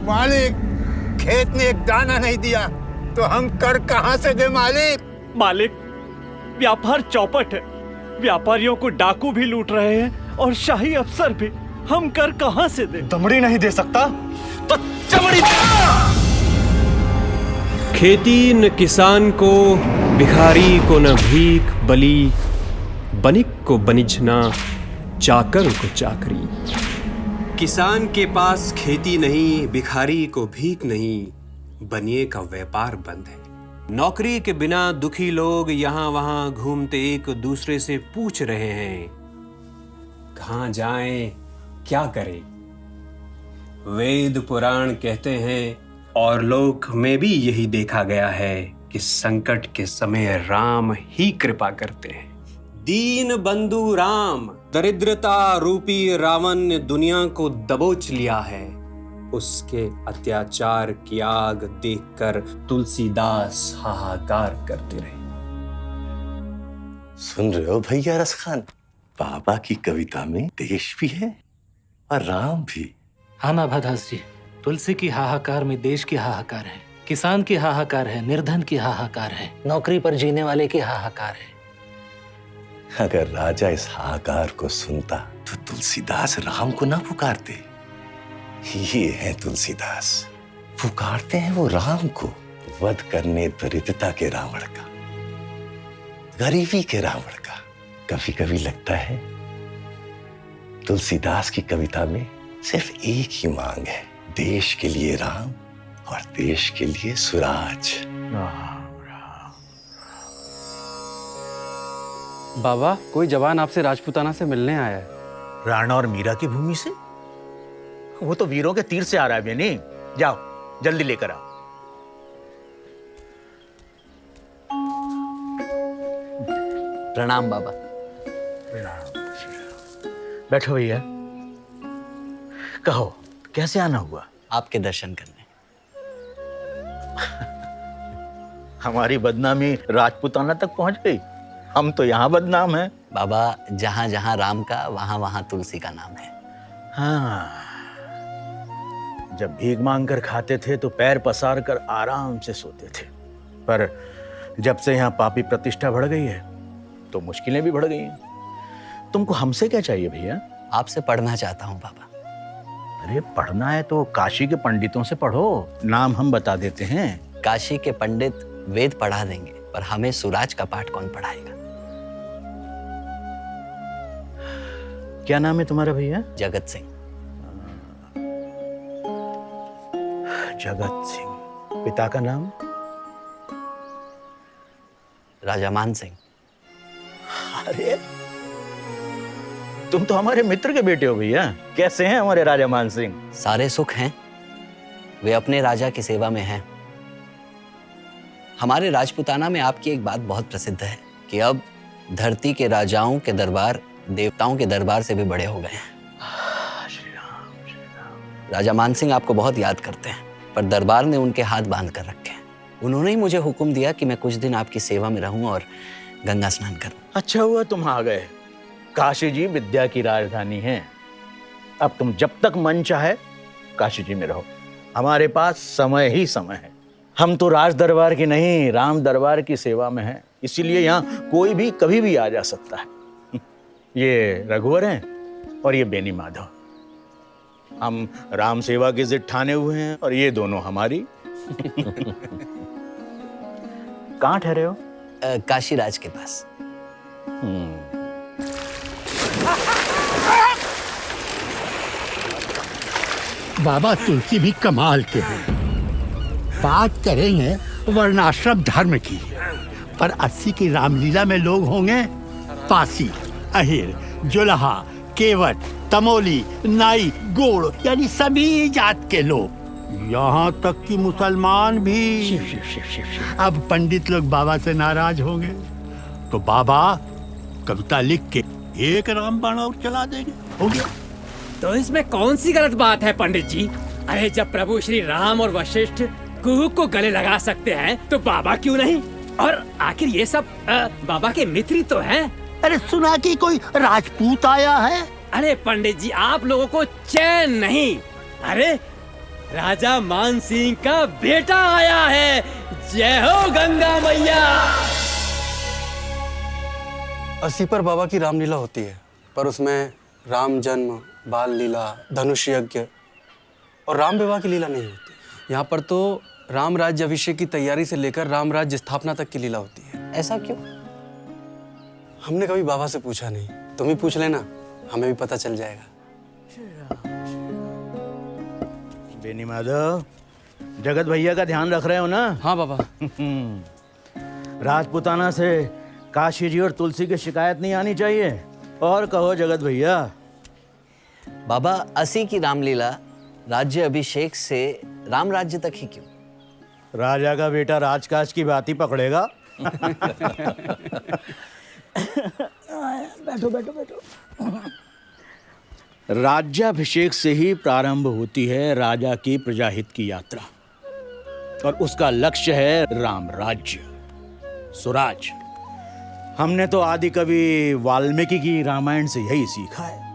मालिक, खेत ने एक दाना नहीं दिया तो हम कर कहां से दे मालिक? मालिक, व्यापार चौपट है। व्यापारियों को डाकू भी लूट रहे हैं और शाही अफसर भी। हम कर कहां से दें? दमड़ी नहीं दे सकता तो चमड़ी दे। खेती न किसान को, भिखारी को न भीख बली, बनिक को बनिज न, चाकर को चाकरी। किसान के पास खेती नहीं, भिखारी को भीख नहीं, बनिए का व्यापार बंद है। नौकरी के बिना दुखी लोग यहाँ वहां घूमते एक दूसरे से पूछ रहे हैं, कहां जाएं, क्या करें। वेद पुराण कहते हैं और लोक में भी यही देखा गया है कि संकट के समय राम ही कृपा करते हैं। दीन बंधु राम, दरिद्रता रूपी रावण ने दुनिया को दबोच लिया है। उसके अत्याचार की आग देखकर तुलसीदास हाहाकार करते रहे। सुन रहे हो भैया रस खान, बाबा की कविता में देश भी है और राम भी। हाँ ना भादास जी, तुलसी की हाहाकार में देश की हाहाकार है, किसान की हाहाकार है, निर्धन की हाहाकार है, नौकरी पर जीने वाले की हाहाकार है। अगर राजा इस हाहाकार को सुनता तो तुलसीदास राम को ना पुकारते। ये है तुलसीदास, पुकारते हैं वो राम को, वध करने दरिद्रता के रावण का, गरीबी के रावण का। कभी कभी लगता है तुलसीदास की कविता में सिर्फ एक ही मांग है, देश के लिए राम और देश के लिए सुराज। बाबा, कोई जवान आपसे राजपूताना से मिलने आया है। राणा और मीरा की भूमि से? वो तो वीरों के तीर से आ रहा है बेनी। जाओ जल्दी लेकर आओ। प्रणाम बाबा। बैठो भैया। कहो कैसे आना हुआ? आपके दर्शन करने। हमारी बदनामी राजपूताना तक पहुंच गई। हम तो यहाँ बदनाम हैं। बाबा, जहाँ जहाँ राम का वहाँ वहाँ तुलसी का नाम है। हाँ, जब भीख मांग कर खाते थे तो पैर पसार कर आराम से सोते थे, पर जब से यहाँ पापी प्रतिष्ठा बढ़ गई है तो मुश्किलें भी बढ़ गई हैं। तुमको हमसे क्या चाहिए भैया? आपसे पढ़ना चाहता हूँ बाबा। अरे पढ़ना है तो काशी के पंडितों से पढ़ो, नाम हम बता देते हैं। काशी के पंडित वेद पढ़ा देंगे, पर हमें सुराज का पाठ कौन पढ़ाएगा? क्या नाम है तुम्हारा भैया? जगत सिंह। जगत सिंह। पिता का नाम? राजा मान सिंह। अरे तुम तो हमारे मित्र के बेटे हो भैया। कैसे हैं हमारे राजा मान सिंह? सारे सुख हैं, वे अपने राजा की सेवा में हैं। हमारे राजपूताना में आपकी एक बात बहुत प्रसिद्ध है कि अब धरती के राजाओं के दरबार देवताओं के दरबार से भी बड़े हो गए हैं। श्री राम। राजा मान सिंह आपको बहुत याद करते हैं, पर दरबार ने उनके हाथ बांध कर रखे हैं। उन्होंने ही मुझे हुक्म दिया कि मैं कुछ दिन आपकी सेवा में रहूं और गंगा स्नान करूं। अच्छा हुआ तुम आ गए। काशी जी विद्या की राजधानी है। अब तुम जब तक मन चाहे काशी जी में रहो, हमारे पास समय ही समय है। हम तो राज दरबार की नहीं, राम दरबार की सेवा में हैं, इसीलिए यहाँ कोई भी कभी भी आ जा सकता है। ये रघुवर हैं और ये बेनी माधव। हम राम सेवा की जिद ठाने हुए हैं और ये दोनों हमारी। कहाँ ठहरे हो? काशीराज के पास। बाबा तुलसी भी कमाल के हैं। बात करेंगे वर्णाश्रम धर्म की, पर 80 की रामलीला में लोग होंगे पासी, अहिर, जुलहा, केवट, तमोली, नाई, गोड़, यानी सभी जात के लोग, यहाँ तक कि मुसलमान भी। अब पंडित लोग बाबा से नाराज होंगे तो बाबा कविता लिख के एक रामबाण और चला देंगे, हो गया। तो इसमें कौन सी गलत बात है पंडित जी? अरे जब प्रभु श्री राम और वशिष्ठ कुहू को गले लगा सकते हैं तो बाबा क्यों नहीं? और आखिर ये सब बाबा के मित्र ही तो हैं। अरे सुना कि कोई राजपूत आया है? अरे पंडित जी आप लोगों को चैन नहीं। अरे राजा मान सिंह का बेटा आया है। जय हो गंगा मैया। 80 पर बाबा की रामलीला होती है, पर उसमें राम जन्म, बाल लीला, धनुष यज्ञ और राम विवाह की लीला नहीं होती। यहाँ पर तो राम राज्य अभिषेक की तैयारी से लेकर राम राज्य स्थापना तक की लीला होती है। ऐसा क्यों? हमने कभी बाबा से पूछा नहीं, तुम ही पूछ लेना, हमें भी पता चल जाएगा। बेनी माधव, जगत भैया का ध्यान रख रहे हो ना? हाँ बाबा। राजपुताना से काशी जी और तुलसी की शिकायत नहीं आनी चाहिए। और कहो जगत भैया। बाबा 80 की रामलीला राज्य अभिषेक से राम राज्य तक ही क्यों? राजा का बेटा राजकाज की बात ही पकड़ेगा। बैठो बैठो बैठो। राज्याभिषेक से ही प्रारंभ होती है राजा की प्रजाहित की यात्रा, और उसका लक्ष्य है राम राज्य, स्वराज। हमने तो आदि कवि वाल्मीकि की रामायण से यही सीखा है।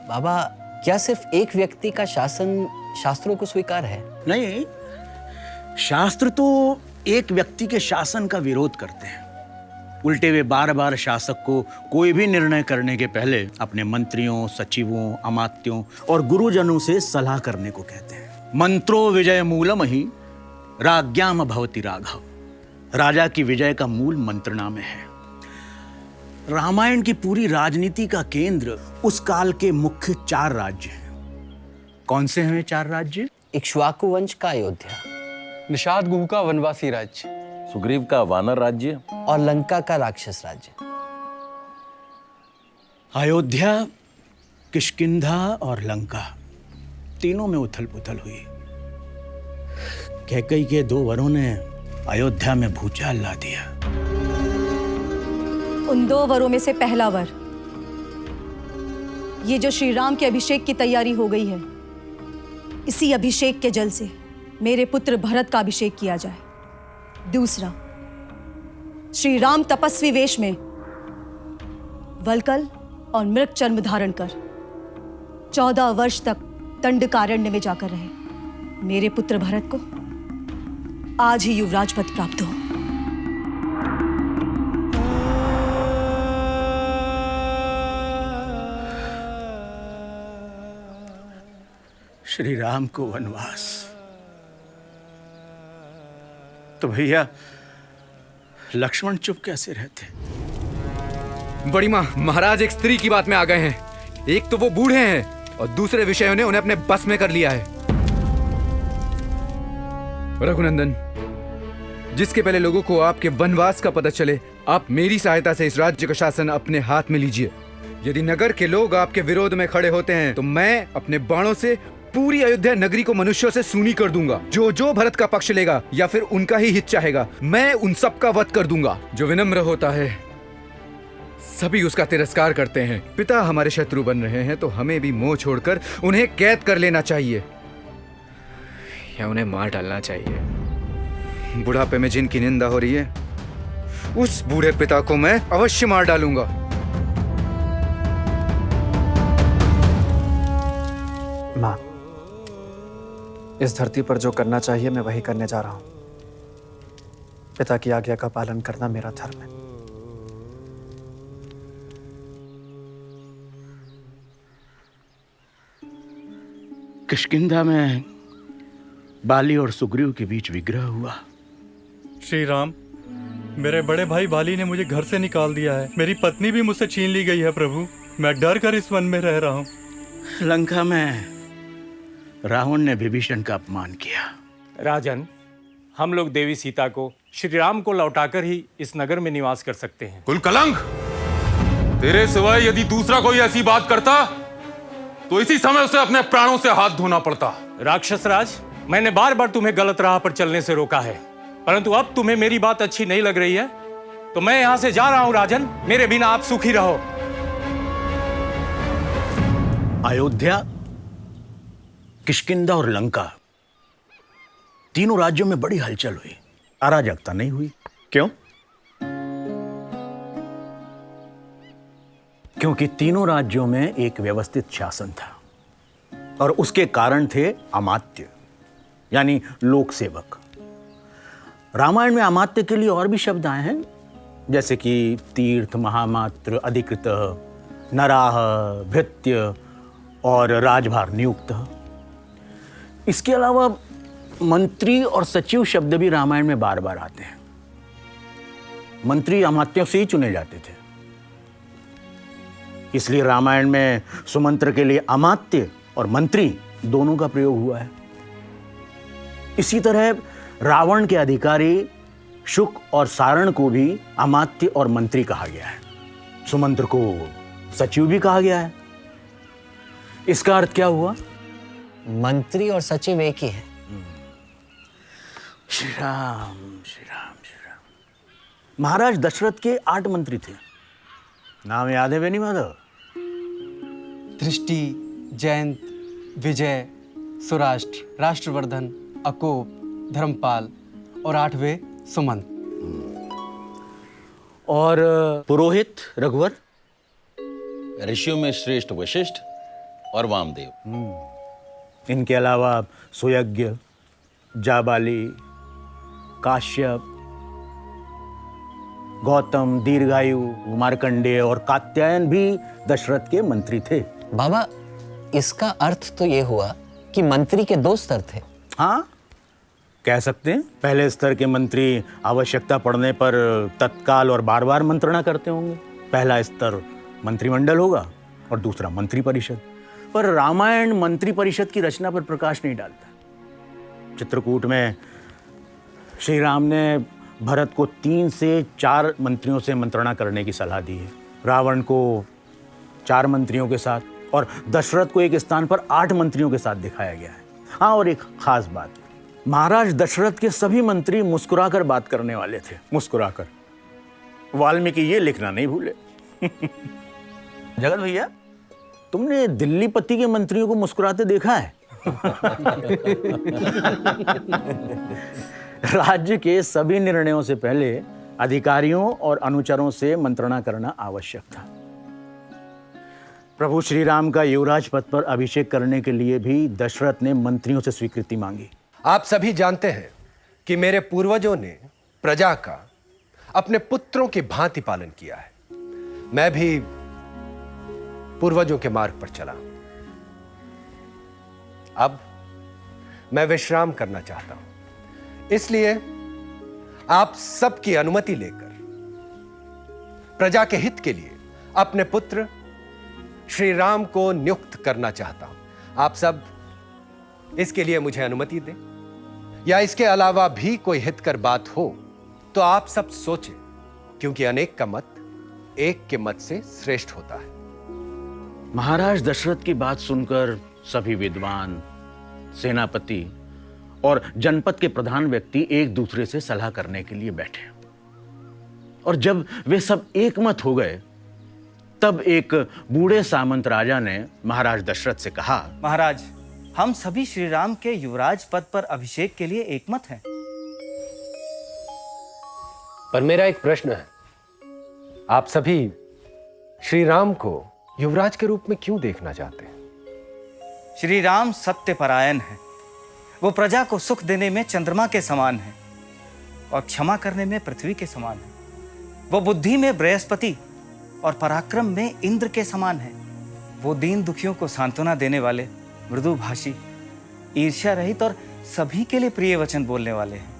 बाबा क्या सिर्फ एक व्यक्ति का शासन शास्त्रों को स्वीकार है? नहीं, शास्त्र तो एक व्यक्ति के शासन का विरोध करते हैं। उल्टे वे बार बार शासक को कोई भी निर्णय करने के पहले अपने मंत्रियों, सचिवों, अमात्यों और गुरुजनों से सलाह करने को कहते हैं। मंत्रो विजय मूलम ही राज्ञाम भवति राघव। राजा की विजय का मूल मंत्रणा में है। रामायण की पूरी राजनीति का केंद्र उस काल के मुख्य 4 राज्य हैं। कौन से हैं 4 राज्य? इक्ष्वाकु वंश का अयोध्या, निषाद गुह का वनवासी राज्य, सुग्रीव का वानर राज्य और लंका का राक्षस राज्य। अयोध्या, किष्किंधा और लंका, तीनों में उथल पुथल हुई। कैकेयी के 2 वरों ने अयोध्या में भूचाल ला दिया। उन 2 वरों में से पहला वर, ये जो श्री राम के अभिषेक की तैयारी हो गई है, इसी अभिषेक के जल से मेरे पुत्र भरत का अभिषेक किया जाए। दूसरा, श्री राम तपस्वी वेश में वल्कल और मृग चर्म धारण कर 14 वर्ष तक दंडकारण्य में जाकर रहे। मेरे पुत्र भरत को आज ही युवराज पद प्राप्त हो। श्री राम को वनवास, तो भैया लक्ष्मण चुप कैसे रहते? बड़ी माँ, महाराज एक स्त्री की बात में आ गए हैं। एक तो वो बूढ़े हैं और दूसरे विषयों ने उन्हें अपने बस में कर लिया है। रघुनंदन, जिसके पहले लोगों को आपके वनवास का पता चले, आप मेरी सहायता से इस राज्य का शासन अपने हाथ में लीजिए। यदि नगर के लोग आपके विरोध में खड़े होते हैं तो मैं अपने बाणों से पूरी अयोध्या नगरी को मनुष्यों से सूनी कर दूंगा। जो जो भरत का पक्ष लेगा या फिर उनका ही हित चाहेगा, मैं उन सब का वध कर दूंगा। जो विनम्र होता है सभी उसका तिरस्कार करते हैं। पिता हमारे शत्रु बन रहे हैं तो हमें भी मोह छोड़कर उन्हें कैद कर लेना चाहिए या उन्हें मार डालना चाहिए। बुढ़ापे में जिनकी निंदा हो रही है, उस बूढ़े पिता को मैं अवश्य मार डालूंगा। माँ, इस धरती पर जो करना चाहिए मैं वही करने जा रहा हूँ। पिता की आज्ञा का पालन करना मेरा धर्म है। किष्किंधा में बाली और सुग्रीव के बीच विग्रह हुआ। श्री राम, मेरे बड़े भाई बाली ने मुझे घर से निकाल दिया है। मेरी पत्नी भी मुझसे छीन ली गई है प्रभु। मैं डर कर इस वन में रह रहा हूँ। लंका में रावण ने विभीषण का अपमान किया। राजन, हम लोग देवी सीता को, श्री राम को लौटाकर ही इस नगर में निवास कर सकते हैं। कुल कलंक, तेरे सिवाय यदि दूसरा कोई ऐसी बात करता तो इसी समय उसे अपने प्राणों से हाथ धोना पड़ता। राक्षस राज, मैंने बार बार तुम्हें गलत राह पर चलने से रोका है, परंतु अब तुम्हें मेरी बात अच्छी नहीं लग रही है तो मैं यहां से जा रहा हूं। राजन, मेरे बिना आप सुखी रहो। अयोध्या, किष्किंधा और लंका, तीनों राज्यों में बड़ी हलचल हुई, अराजकता नहीं हुई। क्यों? क्योंकि तीनों राज्यों में एक व्यवस्थित शासन था और उसके कारण थे अमात्य यानी लोक सेवक। रामायण में अमात्य के लिए और भी शब्द आए हैं, जैसे कि तीर्थ, महामात्र, अधिकृत, नराह, भृत्य और राजभार नियुक्त। इसके अलावा मंत्री और सचिव शब्द भी रामायण में बार बार आते हैं। मंत्री अमात्यों से ही चुने जाते थे, इसलिए रामायण में सुमंत्र के लिए अमात्य और मंत्री दोनों का प्रयोग हुआ है। इसी तरह रावण के अधिकारी शुक और सारण को भी अमात्य और मंत्री कहा गया है। सुमंत्र को सचिव भी कहा गया है। इसका अर्थ क्या हुआ? मंत्री और सचिव एक ही है। श्री राम, श्री राम, श्री राम। महाराज दशरथ के 8 मंत्री थे। नाम याद है बेनी माधव? दृष्टि, जयंत, विजय, सुराष्ट्र, राष्ट्रवर्धन, अकोप, धर्मपाल और 8वें सुमंत। और पुरोहित रघुवर? ऋषियों में श्रेष्ठ वशिष्ठ और वामदेव। इनके अलावा सुयज्ञ, जाबाली, काश्यप, गौतम, दीर्घायु, मार्कंडेय और कात्यायन भी दशरथ के मंत्री थे। बाबा, इसका अर्थ तो ये हुआ कि मंत्री के 2 स्तर थे। हाँ, कह सकते हैं। पहले स्तर के मंत्री आवश्यकता पड़ने पर तत्काल और बार बार मंत्रणा करते होंगे। पहला स्तर मंत्रिमंडल होगा और दूसरा मंत्री परिषद। पर रामायण मंत्री परिषद की रचना पर प्रकाश नहीं डालता। चित्रकूट में श्री राम ने भरत को 3 से 4 मंत्रियों से मंत्रणा करने की सलाह दी है, रावण को 4 मंत्रियों के साथ और दशरथ को एक स्थान पर 8 मंत्रियों के साथ दिखाया गया है। हाँ, और एक खास बात, महाराज दशरथ के सभी मंत्री मुस्कुराकर बात करने वाले थे। मुस्कुराकर। वाल्मीकि ये लिखना नहीं भूले। जगत भैया, तुमने दिल्ली पति के मंत्रियों को मुस्कुराते देखा है? राज्य के सभी निर्णयों से पहले अधिकारियों और अनुचरों से मंत्रणा करना आवश्यक था। प्रभु श्री राम का युवराज पद पर अभिषेक करने के लिए भी दशरथ ने मंत्रियों से स्वीकृति मांगी। आप सभी जानते हैं कि मेरे पूर्वजों ने प्रजा का अपने पुत्रों की भांति पालन किया है। मैं भी पूर्वजों के मार्ग पर चला। अब मैं विश्राम करना चाहता हूं, इसलिए आप सबकी अनुमति लेकर प्रजा के हित के लिए अपने पुत्र श्री राम को नियुक्त करना चाहता हूं। आप सब इसके लिए मुझे अनुमति दें, या इसके अलावा भी कोई हितकर बात हो तो आप सब सोचें, क्योंकि अनेक का मत एक के मत से श्रेष्ठ होता है। महाराज दशरथ की बात सुनकर सभी विद्वान, सेनापति और जनपद के प्रधान व्यक्ति एक दूसरे से सलाह करने के लिए बैठे। और जब वे सब एक मत हो गए, तब एक बूढ़े सामंत राजा ने महाराज दशरथ से कहा, महाराज, हम सभी श्री राम के युवराज पद पर अभिषेक के लिए एकमत हैं। पर मेरा एक प्रश्न है, आप सभी श्री राम को युवराज के रूप में क्यों देखना चाहते हैं? श्री राम सत्यपरायण है। वो प्रजा को सुख देने में चंद्रमा के समान है और क्षमा करने में पृथ्वी के समान है। वो बुद्धि में बृहस्पति और पराक्रम में इंद्र के समान है। वो दीन दुखियों को सांत्वना देने वाले, मृदुभाषी, ईर्ष्या रहित और सभी के लिए प्रिय वचन बोलने वाले हैं।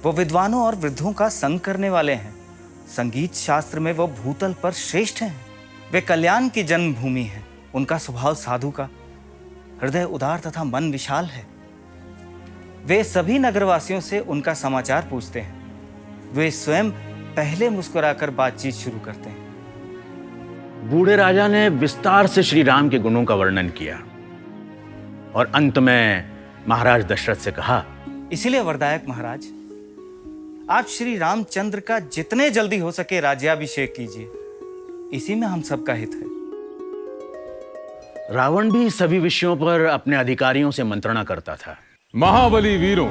वो विद्वानों और वृद्धों का संग करने वाले हैं। संगीत शास्त्र में वो भूतल पर श्रेष्ठ हैं। वे कल्याण की जन्मभूमि है। उनका स्वभाव साधु का, हृदय उदार तथा मन विशाल है। वे सभी नगरवासियों से उनका समाचार पूछते हैं। वे स्वयं पहले मुस्कुराकर बातचीत शुरू करते हैं। बूढ़े राजा ने विस्तार से श्री राम के गुणों का वर्णन किया और अंत में महाराज दशरथ से कहा, इसीलिए वरदायक महाराज, आप श्री रामचंद्र का जितने जल्दी हो सके राज्याभिषेक कीजिए। इसी में हम सबका हित है। रावण भी सभी विषयों पर अपने अधिकारियों से मंत्रणा करता था। महाबली वीरों,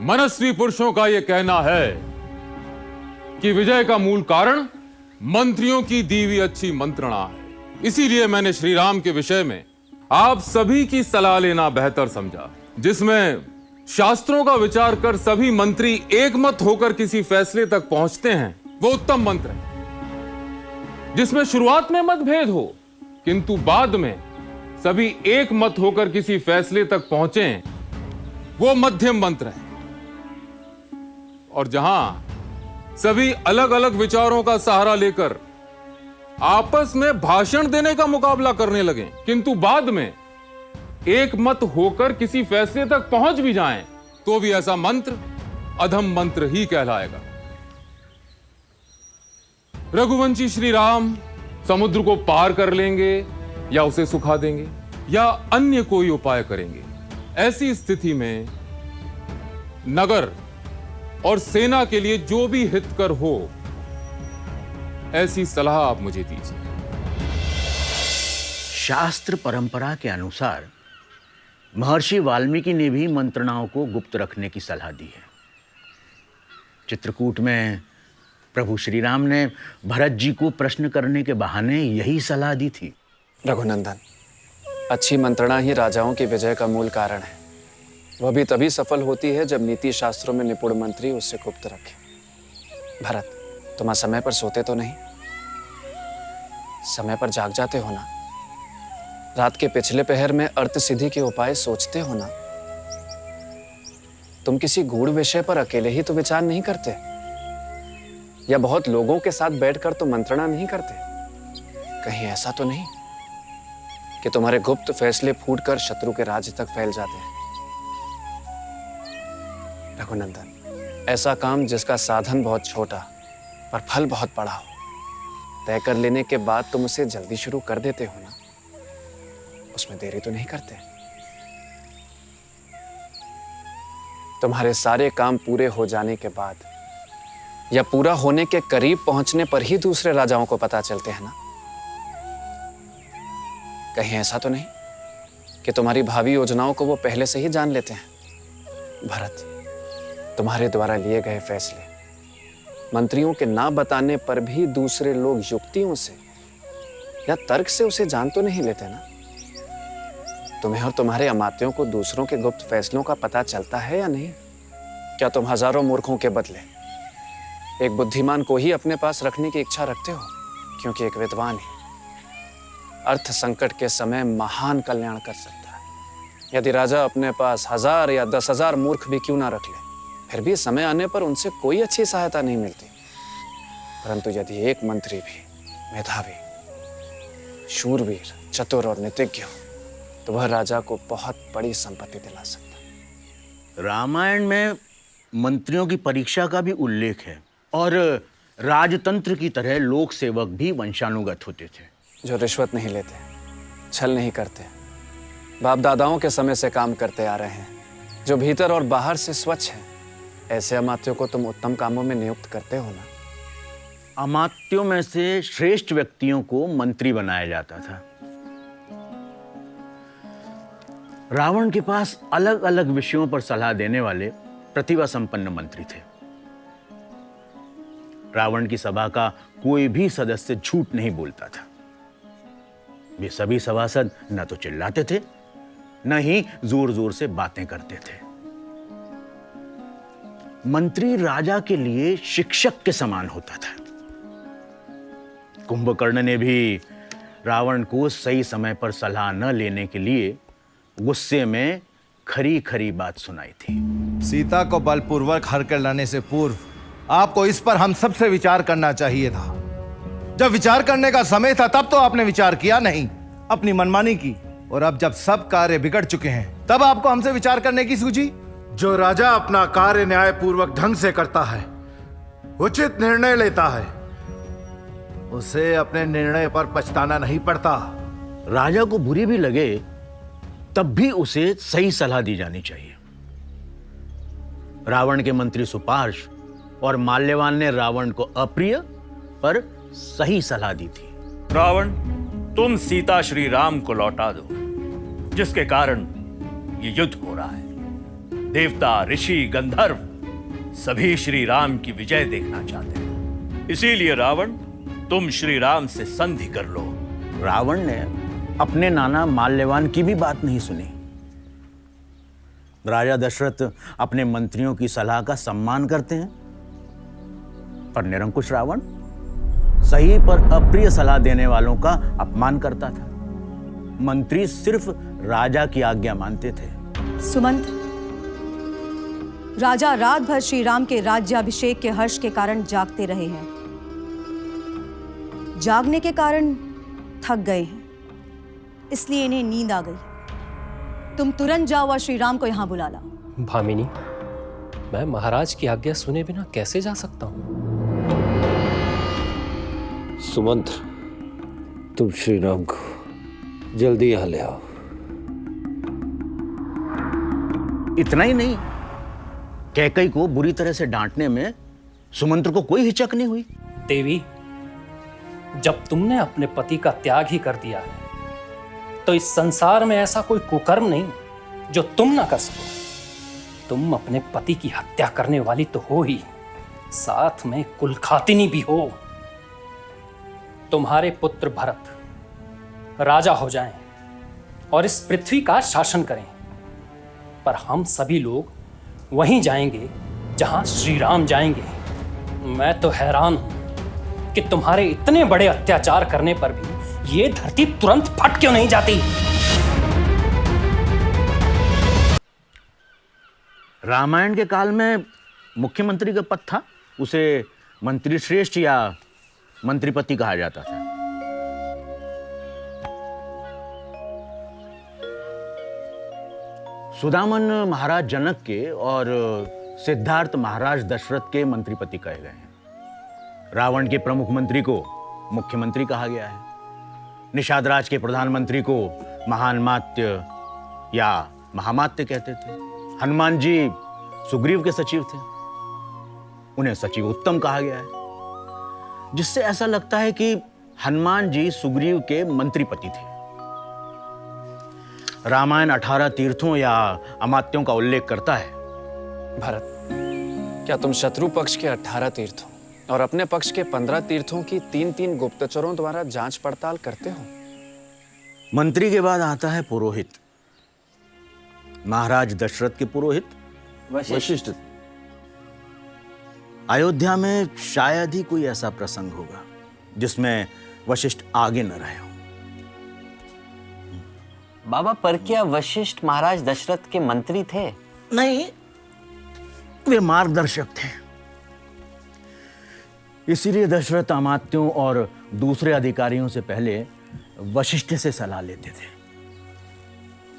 मनस्वी पुरुषों का यह कहना है कि विजय का मूल कारण मंत्रियों की दी हुई अच्छी मंत्रणा है। इसीलिए मैंने श्री राम के विषय में आप सभी की सलाह लेना बेहतर समझा, जिसमें शास्त्रों का विचार कर सभी मंत्री एकमत होकर किसी फैसले तक पहुंचते हैं। वो उत्तम मंत्र है, जिसमें शुरुआत में मतभेद हो किंतु बाद में सभी एक मत होकर किसी फैसले तक पहुंचे, वो मध्यम मंत्र है। और जहां सभी अलग अलग विचारों का सहारा लेकर आपस में भाषण देने का मुकाबला करने लगे किंतु बाद में एक मत होकर किसी फैसले तक पहुंच भी जाएं, तो भी ऐसा मंत्र अधम मंत्र ही कहलाएगा। रघुवंशी श्री राम समुद्र को पार कर लेंगे या उसे सुखा देंगे या अन्य कोई उपाय करेंगे। ऐसी स्थिति में नगर और सेना के लिए जो भी हितकर हो, ऐसी सलाह आप मुझे दीजिए। शास्त्र परंपरा के अनुसार महर्षि वाल्मीकि ने भी मंत्रणाओं को गुप्त रखने की सलाह दी है। चित्रकूट में प्रभु श्री राम ने भरत जी को प्रश्न करने के बहाने यही सलाह दी थी। रघुनंदन, अच्छी मंत्रणा ही राजाओं की विजय का मूल कारण है। वह भी तभी सफल होती है जब नीति शास्त्रों में निपुण मंत्री उससे गुप्त रखे। भरत, तुम आज समय पर सोते तो नहीं? समय पर जाग जाते हो ना? रात के पिछले पहर में अर्थ सिद्धि के उपाय सोचते हो ना? तुम किसी गूढ़ विषय पर अकेले ही तो विचार नहीं करते, या बहुत लोगों के साथ बैठकर तो मंत्रणा नहीं करते? कहीं ऐसा तो नहीं कि तुम्हारे गुप्त फैसले फूटकर शत्रु के राज्य तक फैल जाते हैं? रघुनंदन, ऐसा काम जिसका साधन बहुत छोटा पर फल बहुत बड़ा हो, तय कर लेने के बाद तुम उसे जल्दी शुरू कर देते हो ना? उसमें देरी तो नहीं करते? तुम्हारे सारे काम पूरे हो जाने के बाद या पूरा होने के करीब पहुंचने पर ही दूसरे राजाओं को पता चलते हैं ना? कहीं ऐसा तो नहीं कि तुम्हारी भावी योजनाओं को वो पहले से ही जान लेते हैं? भरत, तुम्हारे द्वारा लिए गए फैसले मंत्रियों के ना बताने पर भी दूसरे लोग युक्तियों से या तर्क से उसे जान तो नहीं लेते ना? तुम्हें और तुम्हारे अमात्यों को दूसरों के गुप्त फैसलों का पता चलता है या नहीं? क्या तुम हजारों मूर्खों के बदले एक बुद्धिमान को ही अपने पास रखने की इच्छा रखते हो? क्योंकि एक विद्वान ही अर्थ संकट के समय महान कल्याण कर सकता है। यदि राजा अपने पास 1000 या 10,000 मूर्ख भी क्यों ना रख ले, फिर भी समय आने पर उनसे कोई अच्छी सहायता नहीं मिलती। परंतु यदि एक मंत्री भी मेधावी, शूरवीर, चतुर और नीतिज्ञ हो, तो वह राजा को बहुत बड़ी संपत्ति दिला सकता है। रामायण में मंत्रियों की परीक्षा का भी उल्लेख है और राजतंत्र की तरह लोक सेवक भी वंशानुगत होते थे, जो रिश्वत नहीं लेते, छल नहीं करते, बाप दादाओं के समय से काम करते आ रहे हैं, जो भीतर और बाहर से स्वच्छ हैं। ऐसे अमात्यों को तुम उत्तम कामों में नियुक्त करते हो ना? अमात्यों में से श्रेष्ठ व्यक्तियों को मंत्री बनाया जाता था। रावण के पास अलग अलग विषयों पर सलाह देने वाले प्रतिभा संपन्न मंत्री थे। रावण की सभा का कोई भी सदस्य झूठ नहीं बोलता था। वे सभी सभासद न तो चिल्लाते थे, न ही जोर जोर से बातें करते थे। मंत्री राजा के लिए शिक्षक के समान होता था। कुंभकर्ण ने भी रावण को सही समय पर सलाह न लेने के लिए गुस्से में खरी खरी बात सुनाई थी। सीता को बलपूर्वक हर कर लाने से पूर्व आपको इस पर हम सबसे विचार करना चाहिए था। जब विचार करने का समय था तब तो आपने विचार किया नहीं, अपनी मनमानी की। और अब जब सब कार्य बिगड़ चुके हैं तब आपको हमसे विचार करने की सूझी। जो राजा अपना कार्य न्यायपूर्वक ढंग से करता है, उचित निर्णय लेता है, उसे अपने निर्णय पर पछताना नहीं पड़ता। राजा को बुरी भी लगे तब भी उसे सही सलाह दी जानी चाहिए। रावण के मंत्री सुपार्श और माल्यवान ने रावण को अप्रिय पर सही सलाह दी थी। रावण, तुम सीता श्री राम को लौटा दो, जिसके कारण ये युद्ध हो रहा है। देवता, ऋषि, गंधर्व सभी श्री राम की विजय देखना चाहते हैं। इसीलिए रावण, तुम श्री राम से संधि कर लो। रावण ने अपने नाना माल्यवान की भी बात नहीं सुनी। राजा दशरथ अपने मंत्रियों की सलाह का सम्मान करते हैं, पर निरंकुश रावण सही पर अप्रिय सलाह देने वालों का अपमान करता था। मंत्री सिर्फ राजा की आज्ञा मानते थे। सुमंत्र, राजा रात भर श्री राम के राज्याभिषेक के हर्ष के कारण जागते रहे हैं। जागने के कारण थक गए हैं, इसलिए इन्हें नींद आ गई। तुम तुरंत जाओ और श्री राम को यहां बुला लाओ। भामिनी, मैं महाराज की आज्ञा सुने बिना कैसे जा सकता हूं? सुमंत्र, तुम श्री राम को जल्दी यहां ले आओ। इतना ही नहीं, कैकई को बुरी तरह से डांटने में सुमंत्र को कोई हिचक नहीं हुई। देवी, जब तुमने अपने पति का त्याग ही कर दिया है तो इस संसार में ऐसा कोई कुकर्म नहीं जो तुम ना कर सको। तुम अपने पति की हत्या करने वाली तो हो ही, साथ में कुलखातिनी भी हो। तुम्हारे पुत्र भरत राजा हो जाएं और इस पृथ्वी का शासन करें, पर हम सभी लोग वहीं जाएंगे जहां श्री राम जाएंगे। मैं तो हैरान हूं कि तुम्हारे इतने बड़े अत्याचार करने पर भी ये धरती तुरंत फट क्यों नहीं जाती। रामायण के काल में मुख्यमंत्री का पद था, उसे मंत्री श्रेष्ठ या मंत्रिपति कहा जाता था। सुदामन महाराज जनक के और सिद्धार्थ महाराज दशरथ के मंत्रिपति कहे गए हैं। रावण के प्रमुख मंत्री को मुख्यमंत्री कहा गया है। निषाद राज के प्रधानमंत्री को महानमात्य या महामात्य कहते थे। हनुमान जी सुग्रीव के सचिव थे, उन्हें सचिव उत्तम कहा गया है, जिससे ऐसा लगता है कि हनुमान जी सुग्रीव के मंत्रिपति थे। रामायण 18 तीर्थों या अमात्यों का उल्लेख करता है। भरत, क्या तुम शत्रु पक्ष के 18 तीर्थों और अपने पक्ष के 15 तीर्थों की 3-3 गुप्तचरों द्वारा जांच पड़ताल करते हो? मंत्री के बाद आता है पुरोहित। महाराज दशरथ के पुरोहित वशिष्ठ। अयोध्या में शायद ही कोई ऐसा प्रसंग होगा जिसमें वशिष्ठ आगे न रहे हो। बाबा, पर क्या वशिष्ठ महाराज दशरथ के मंत्री थे? नहीं, वे मार्गदर्शक थे। इसीलिए दशरथ अमात्यों और दूसरे अधिकारियों से पहले वशिष्ठ से सलाह लेते थे।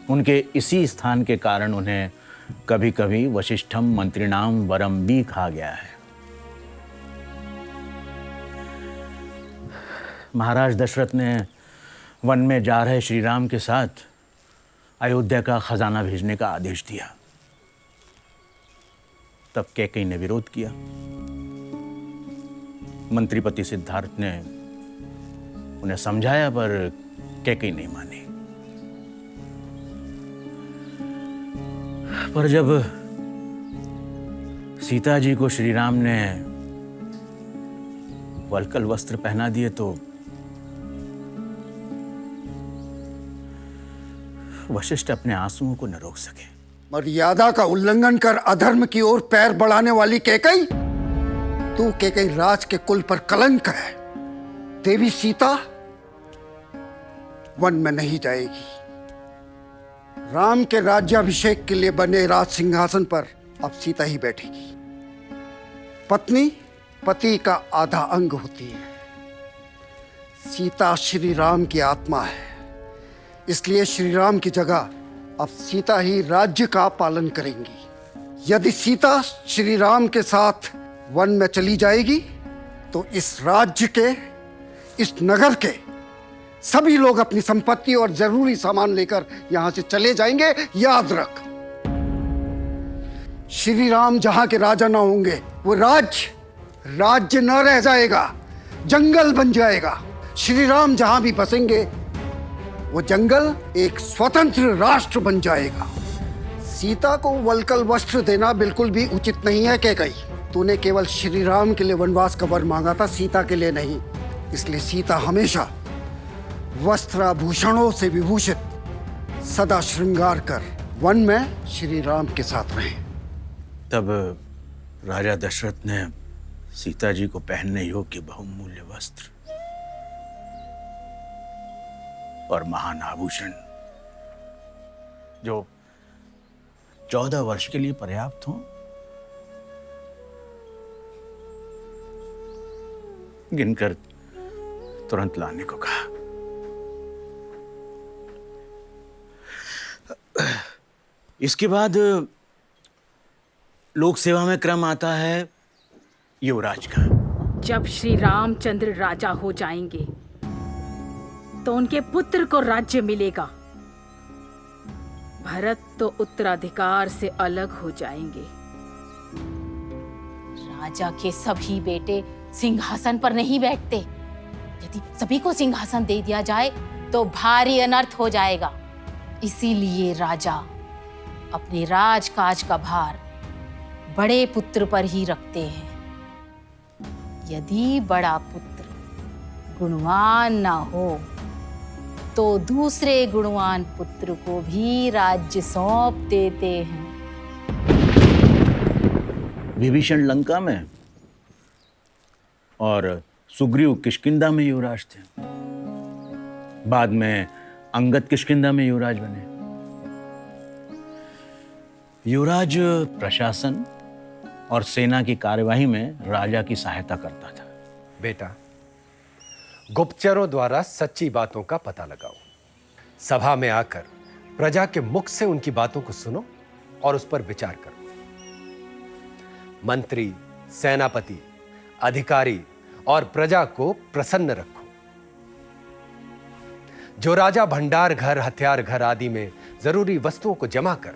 उनके इसी स्थान के कारण उन्हें कभी कभी वशिष्ठम मंत्रिणाम वरम भी कहा गया है। महाराज दशरथ ने वन में जा रहे श्री राम के साथ अयोध्या का खजाना भेजने का आदेश दिया। तब कैकेयी ने विरोध किया। मंत्रिपति सिद्धार्थ ने उन्हें समझाया, पर कैकेयी नहीं मानी। पर जब सीता जी को श्री राम ने वल्कल वस्त्र पहना दिए तो वशिष्ठ अपने आंसुओं को न रोक सके। मर्यादा का उल्लंघन कर अधर्म की ओर पैर बढ़ाने वाली कैकई, तू कैकई राज के कुल पर कलंक है। देवी सीता वन में नहीं जाएगी। राम के राज्याभिषेक के लिए बने राज सिंहासन पर अब सीता ही बैठेगी। पत्नी पति का आधा अंग होती है। सीता श्री राम की आत्मा है, इसलिए श्री राम की जगह अब सीता ही राज्य का पालन करेंगी। यदि सीता श्री राम के साथ वन में चली जाएगी तो इस राज्य के, इस नगर के सभी लोग अपनी संपत्ति और जरूरी सामान लेकर यहां से चले जाएंगे। याद रख, श्री राम जहां के राजा ना होंगे वो राज्य न रह जाएगा, जंगल बन जाएगा। श्री राम जहां भी बसेंगे वो जंगल एक स्वतंत्र राष्ट्र बन जाएगा। सीता को वल्कल वस्त्र देना बिल्कुल भी उचित नहीं है कैकई। तूने केवल श्री राम के लिए वनवास का वर मांगा था, सीता के लिए नहीं। इसलिए सीता हमेशा वस्त्राभूषणों से विभूषित, सदा श्रृंगार कर वन में श्री राम के साथ रहे। तब राजा दशरथ ने सीता जी को पहनने योग्य बहुमूल्य वस्त्र और महान आभूषण जो 14 वर्ष के लिए पर्याप्त हो, गिनकर तुरंत लाने को कहा। इसके बाद लोक सेवा में क्रम आता है युवराज का। जब श्री रामचंद्र राजा हो जाएंगे तो उनके पुत्र को राज्य मिलेगा। भरत तो उत्तराधिकार से अलग हो जाएंगे। राजा के सभी बेटे सिंहासन पर नहीं बैठते। यदि सभी को सिंहासन दे दिया जाए तो भारी अनर्थ हो जाएगा। इसीलिए राजा अपने राजकाज का भार बड़े पुत्र पर ही रखते हैं। यदि बड़ा पुत्र गुणवान ना हो तो दूसरे गुणवान पुत्र को भी राज्य सौंप देते हैं। विभीषण लंका में और सुग्रीव किष्किंधा में युवराज थे। बाद में अंगद किष्किंधा में युवराज बने। युवराज प्रशासन और सेना की कार्यवाही में राजा की सहायता करता था। बेटा, गुप्तचरों द्वारा सच्ची बातों का पता लगाओ। सभा में आकर प्रजा के मुख से उनकी बातों को सुनो और उस पर विचार करो। मंत्री, सेनापति, अधिकारी और प्रजा को प्रसन्न रखो। जो राजा भंडार घर, हथियार घर आदि में जरूरी वस्तुओं को जमा कर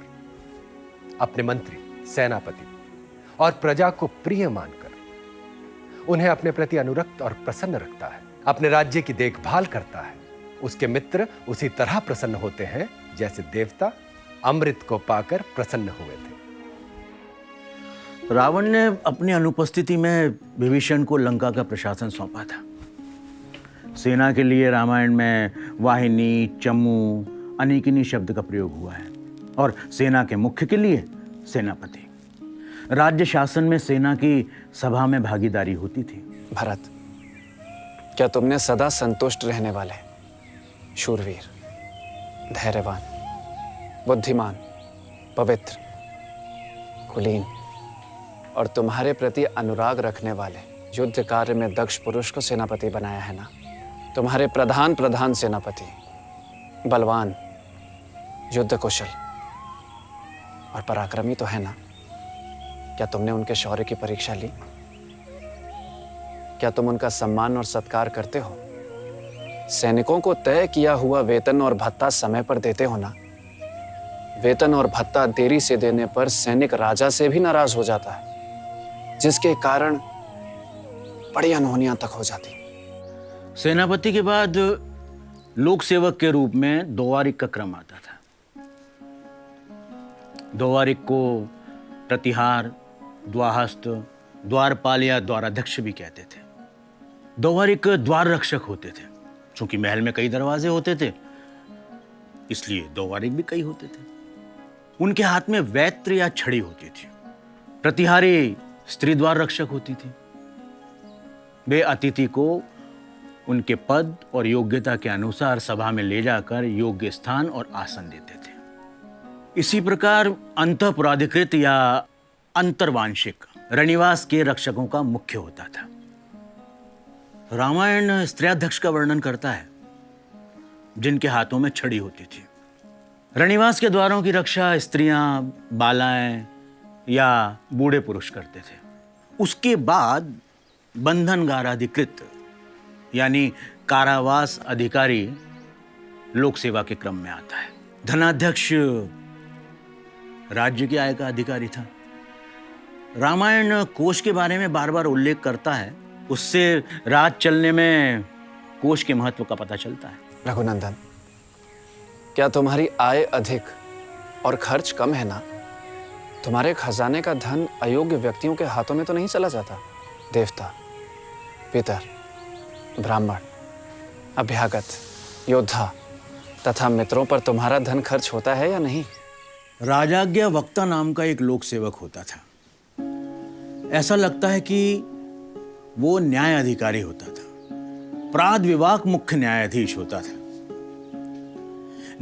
अपने मंत्री, सेनापति और प्रजा को प्रिय मानकर उन्हें अपने प्रति अनुरक्त और प्रसन्न रखता है, अपने राज्य की देखभाल करता है, उसके मित्र उसी तरह प्रसन्न होते हैं जैसे देवता अमृत को पाकर प्रसन्न हुए थे। रावण ने अपनी अनुपस्थिति में विभीषण को लंका का प्रशासन सौंपा था। सेना के लिए रामायण में वाहिनी, चमू, अनेकिनी शब्द का प्रयोग हुआ है और सेना के मुख्य के लिए सेनापति। राज्य शासन में सेना की सभा में भागीदारी होती थी। भरत, क्या तुमने सदा संतुष्ट रहने वाले, शूरवीर, धैर्यवान, बुद्धिमान, पवित्र, कुलीन और तुम्हारे प्रति अनुराग रखने वाले युद्ध कार्य में दक्ष पुरुष को सेनापति बनाया है ना? तुम्हारे प्रधान सेनापति बलवान, युद्ध कुशल और पराक्रमी तो है ना? क्या तुमने उनके शौर्य की परीक्षा ली? क्या तुम उनका सम्मान और सत्कार करते हो? सैनिकों को तय किया हुआ वेतन और भत्ता समय पर देते हो ना? वेतन और भत्ता देरी से देने पर सैनिक राजा से भी नाराज हो जाता है, जिसके कारण बड़ी अनहोनियां तक हो जाती। सेनापति के बाद लोक सेवक के रूप में द्वारिक का क्रम आता था। द्वारिक को प्रतिहार, द्वाहस्त, द्वारपाल या द्वाराध्यक्ष भी कहते थे। द्वारिक द्वार रक्षक होते थे। चूंकि महल में कई दरवाजे होते थे इसलिए दौवारिक भी कई होते थे। उनके हाथ में वैत्र या छड़ी होती थी। प्रतिहारी स्त्री द्वार रक्षक होती थी। वे अतिथि को उनके पद और योग्यता के अनुसार सभा में ले जाकर योग्य स्थान और आसन देते थे। इसी प्रकार अंतःपुराधिकृत या अंतर्वांशिक रनिवास के रक्षकों का मुख्य होता था। रामायण स्त्र्याध्यक्ष का वर्णन करता है जिनके हाथों में छड़ी होती थी। रनिवास के द्वारों की रक्षा स्त्रियां, बालाएं या बूढ़े पुरुष करते थे। उसके बाद बंधनगाराधिकृत यानी कारावास अधिकारी लोक सेवा के क्रम में आता है। धनाध्यक्ष राज्य की आय का अधिकारी था। रामायण कोष के बारे में बार बार उल्लेख करता है। उससे राज चलने में कोष के महत्व का पता चलता है। रघुनंदन, क्या तुम्हारी आय अधिक और खर्च कम है ना? तुम्हारे खजाने का धन अयोग्य व्यक्तियों के हाथों में तो नहीं चला जाता? देवता, पितर, ब्राह्मण, अभ्यागत, योद्धा तथा मित्रों पर तुम्हारा धन खर्च होता है या नहीं? राजाज्ञा वक्ता नाम का एक लोक सेवक होता था। ऐसा लगता है कि वो न्याय अधिकारी होता था। प्राद विभाग मुख्य न्यायाधीश होता था।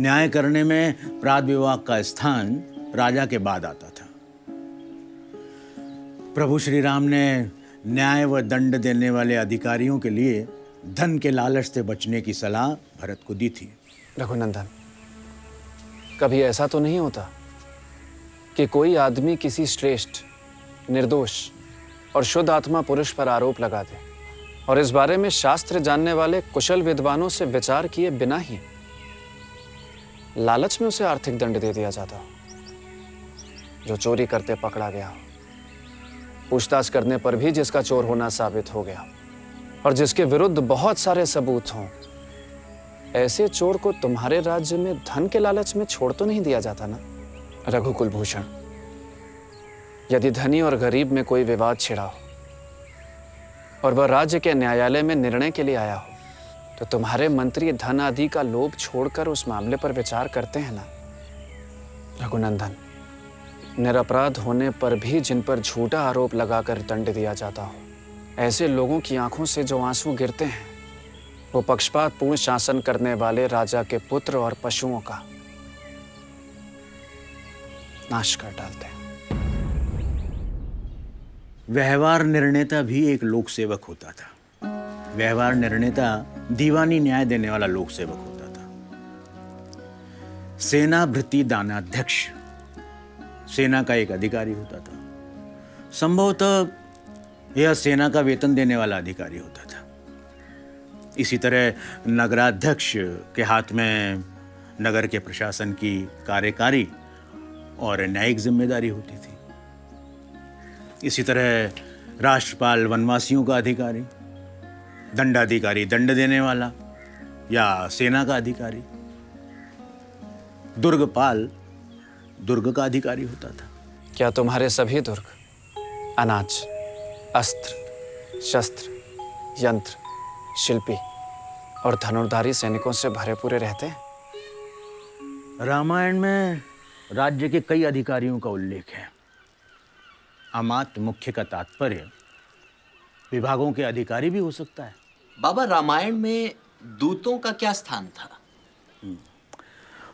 न्याय करने में प्राद विभाग का स्थान राजा के बाद आता था। प्रभु श्री राम ने न्याय व दंड देने वाले अधिकारियों के लिए धन के लालच से बचने की सलाह भरत को दी थी। रघुनंदन, कभी ऐसा तो नहीं होता कि कोई आदमी किसी श्रेष्ठ, निर्दोष और शुद्ध आत्मा पुरुष पर आरोप लगा दे और इस बारे में शास्त्र जानने वाले कुशल विद्वानों से विचार किए बिना ही लालच में उसे आर्थिक दंड दे दिया जाता हो? जो चोरी करते पकड़ा गया हो, पूछताछ करने पर भी जिसका चोर होना साबित हो गया और जिसके विरुद्ध बहुत सारे सबूत हों, ऐसे चोर को तुम्हारे राज्य में धन के लालच में छोड़ तो नहीं दिया जाता ना? रघुकुल भूषण, यदि धनी और गरीब में कोई विवाद छिड़ा हो और वह राज्य के न्यायालय में निर्णय के लिए आया हो, तो तुम्हारे मंत्री धन आदि का लोभ छोड़कर उस मामले पर विचार करते हैं ना? रघुनंदन, निरपराध होने पर भी जिन पर झूठा आरोप लगाकर दंड दिया जाता हो, ऐसे लोगों की आंखों से जो आंसू गिरते हैं, वो पक्षपात पूर्ण शासन करने वाले राजा के पुत्र और पशुओं का नाश कर डालते हैं। व्यवहार निर्णेता भी एक लोक सेवक होता था। व्यवहार निर्णेता दीवानी न्याय देने वाला लोक सेवक होता था। सेना भृति दानाध्यक्ष सेना का एक अधिकारी होता था। संभवतः यह सेना का वेतन देने वाला अधिकारी होता था। इसी तरह नगराध्यक्ष के हाथ में नगर के प्रशासन की कार्यकारी और न्यायिक जिम्मेदारी होती थी। इसी तरह राष्ट्रपाल वनवासियों का अधिकारी, दंडाधिकारी दंड देने वाला या सेना का अधिकारी, दुर्गपाल दुर्ग का अधिकारी होता था। क्या तुम्हारे सभी दुर्ग अनाज, अस्त्र, शस्त्र, यंत्र, शिल्पी और धनुर्धारी सैनिकों से भरे पूरे रहते हैं? रामायण में राज्य के कई अधिकारियों का उल्लेख है। अमात्य मुख्य का तात्पर्य विभागों के अधिकारी भी हो सकता है। बाबा, रामायण में दूतों का क्या स्थान था?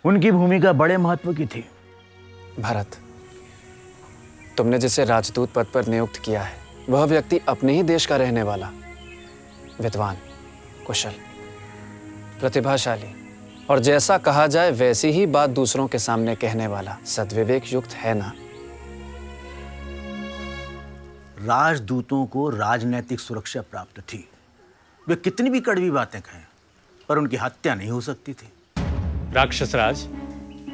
उनकी भूमिका बड़े महत्व की थी। भरत, तुमने जिसे राजदूत पद पर नियुक्त किया है, वह व्यक्ति अपने ही देश का रहने वाला, विद्वान, कुशल, प्रतिभाशाली और जैसा कहा जाए वैसी ही बात दूसरों के सामने कहने वाला सद्विवेक युक्त है ना? राजदूतों को राजनैतिक सुरक्षा प्राप्त थी। वे कितनी भी कड़वी बातें कहें, पर उनकी हत्या नहीं हो सकती थी। राक्षस राज,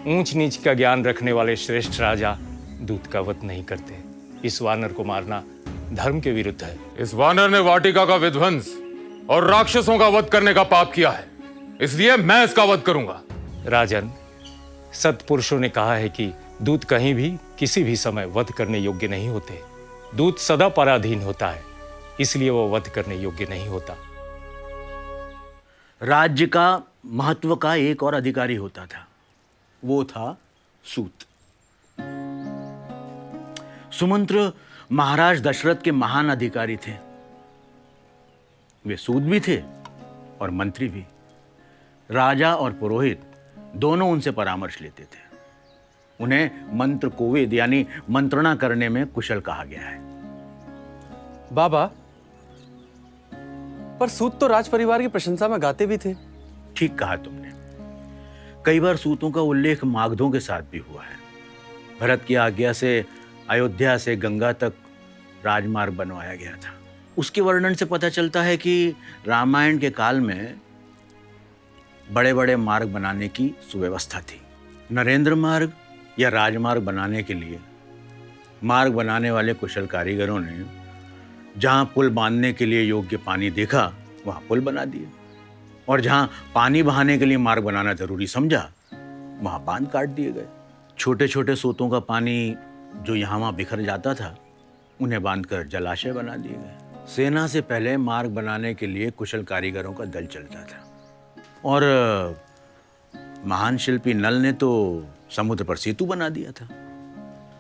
ऊंच नीच का ज्ञान रखने वाले श्रेष्ठ राजा दूत का वध नहीं करते। इस वानर को मारना धर्म के विरुद्ध है। इस वानर ने वाटिका का विध्वंस और राक्षसों का वध करने का पाप किया है, इसलिए मैं इसका वध करूंगा। राजन, सत्पुरुषों ने कहा है कि दूत कहीं भी किसी भी समय वध करने योग्य नहीं होते। दूत सदा पराधीन होता है, इसलिए वो वध करने योग्य नहीं होता। राज्य का महत्व का एक और अधिकारी होता था, वो था सूत। सुमंत्र महाराज दशरथ के महान अधिकारी थे। वे सूत भी थे और मंत्री भी। राजा और पुरोहित दोनों उनसे परामर्श लेते थे। उन्हें मंत्र कोविद यानी मंत्रणा करने में कुशल कहा गया है। बाबा, पर सूत तो राज परिवार की प्रशंसा में गाते भी थे। ठीक कहा तुमने। कई बार सूतों का उल्लेख मागधों के साथ भी हुआ है। भरत की आज्ञा से अयोध्या से गंगा तक राजमार्ग बनवाया गया था। उसके वर्णन से पता चलता है कि रामायण के काल में बड़े बड़े मार्ग बनाने की सुव्यवस्था थी। नरेंद्र मार्ग या राजमार्ग बनाने के लिए मार्ग बनाने वाले कुशल कारीगरों ने जहां पुल बांधने के लिए योग्य पानी देखा वहां पुल बना दिए, और जहां पानी बहाने के लिए मार्ग बनाना जरूरी समझा वहां बांध काट दिए गए। छोटे छोटे सोतों का पानी जो यहाँ वहां बिखर जाता था, उन्हें बांधकर जलाशय बना दिए गए। सेना से पहले मार्ग बनाने के लिए कुशल कारीगरों का दल चलता था, और महान शिल्पी नल ने तो समुद्र पर सेतु बना दिया था।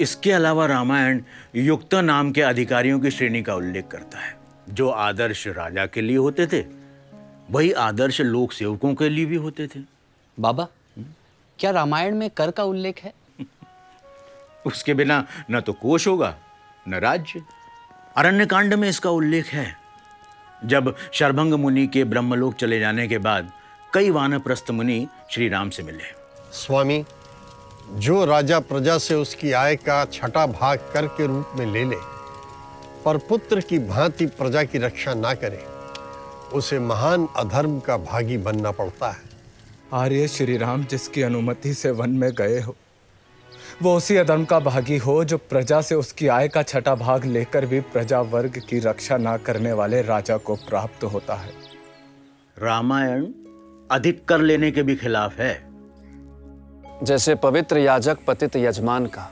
इसके अलावा रामायण युक्त नाम के अधिकारियों की श्रेणी का उल्लेख करता है, जो आदर्श राजा के लिए होते थे वही आदर्श लोक सेवकों के लिए भी होते थे। बाबा, क्या रामायण में कर का उल्लेख है? उसके बिना न तो कोश होगा न राज्य। अरण्यकांड में इसका उल्लेख है। जब शरभंग मुनि के ब्रह्मलोक चले जाने के बाद कई वानप्रस्थ मुनि श्री राम से मिले। स्वामी, जो राजा प्रजा से उसकी आय का छठा भाग कर के रूप में ले ले, पर पुत्र की भांति प्रजा की रक्षा ना करे, उसे महान अधर्म का भागी बनना पड़ता है। आर्य श्री राम जिसकी अनुमति से वन में गए हो, वो उसी अधर्म का भागी हो जो प्रजा से उसकी आय का छठा भाग लेकर भी प्रजा वर्ग की रक्षा ना करने वाले राजा को प्राप्त होता है। रामायण अधिक कर लेने के भी खिलाफ है। जैसे पवित्र याजक पतित यजमान का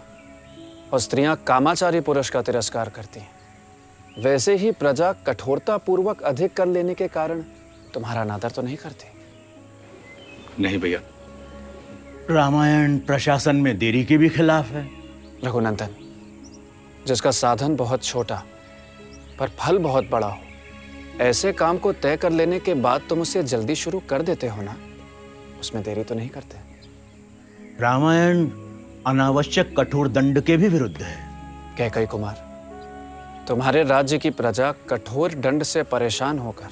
और स्त्रियां कामाचारी पुरुष का तिरस्कार करती हैं, वैसे ही प्रजा कठोरता पूर्वक अधिक कर लेने के कारण तुम्हारा अनादर तो नहीं करती। नहीं भैया, रामायण प्रशासन में देरी के भी खिलाफ है। रघुनंदन, जिसका साधन बहुत छोटा पर फल बहुत बड़ा हो, ऐसे काम को तय कर लेने के बाद तुम उसे जल्दी शुरू कर देते हो ना, उसमें देरी तो नहीं करते। रामायण अनावश्यक कठोर दंड के भी विरुद्ध है। कैकई कुमार, तुम्हारे राज्य की प्रजा कठोर दंड से परेशान होकर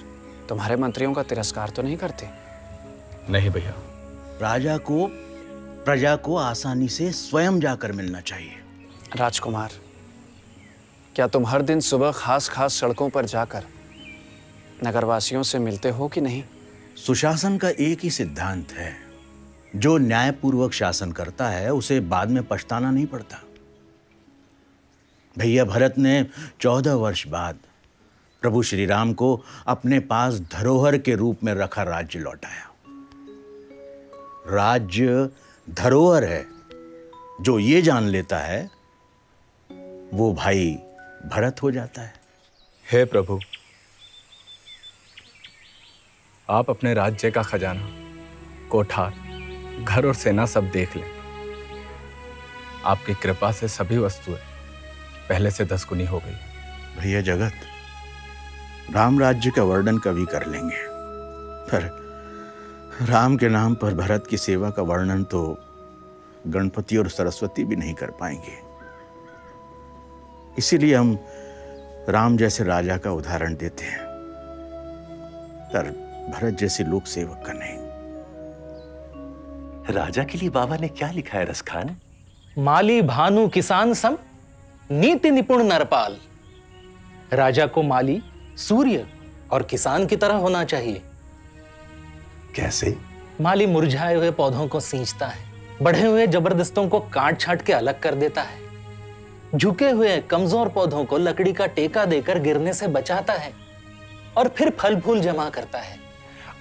तुम्हारे मंत्रियों का तिरस्कार तो नहीं करते। नहीं भैया, राजा को प्रजा को आसानी से स्वयं जाकर मिलना चाहिए। राजकुमार, क्या तुम हर दिन सुबह खास खास सड़कों पर जाकर नगरवासियों से मिलते हो कि नहीं? सुशासन का एक ही सिद्धांत है, जो न्यायपूर्वक शासन करता है उसे बाद में पछताना नहीं पड़ता। भैया भरत ने 14 वर्ष बाद प्रभु श्री राम को अपने पास धरोहर के रूप में रखा राज्य लौटाया। राज्य धरोहर है। जो ये जान लेता है वो भाई भरत हो जाता है। हे प्रभु, आप अपने राज्य का खजाना, कोठार, घर और सेना सब देख लें। आपकी कृपा से सभी वस्तुएं पहले से 10 गुनी हो गई। भैया जगत, राम राज्य का वर्णन कभी कर लेंगे, पर राम के नाम पर भरत की सेवा का वर्णन तो गणपति और सरस्वती भी नहीं कर पाएंगे। इसीलिए हम राम जैसे राजा का उदाहरण देते हैं, पर भरत जैसे लोक सेवक का नहीं। राजा के लिए बाबा ने क्या लिखा है रसखान? माली भानु किसान सम, नीति निपुण नरपाल। राजा को माली सूर्य और किसान की तरह होना चाहिए। कैसे? माली मुरझाए हुए पौधों को सींचता है, बढ़े हुए जबरदस्तों को काट छाट के अलग कर देता है, झुके हुए कमजोर पौधों को लकड़ी का टेका देकर गिरने से बचाता है, और फिर फल फूल जमा करता है।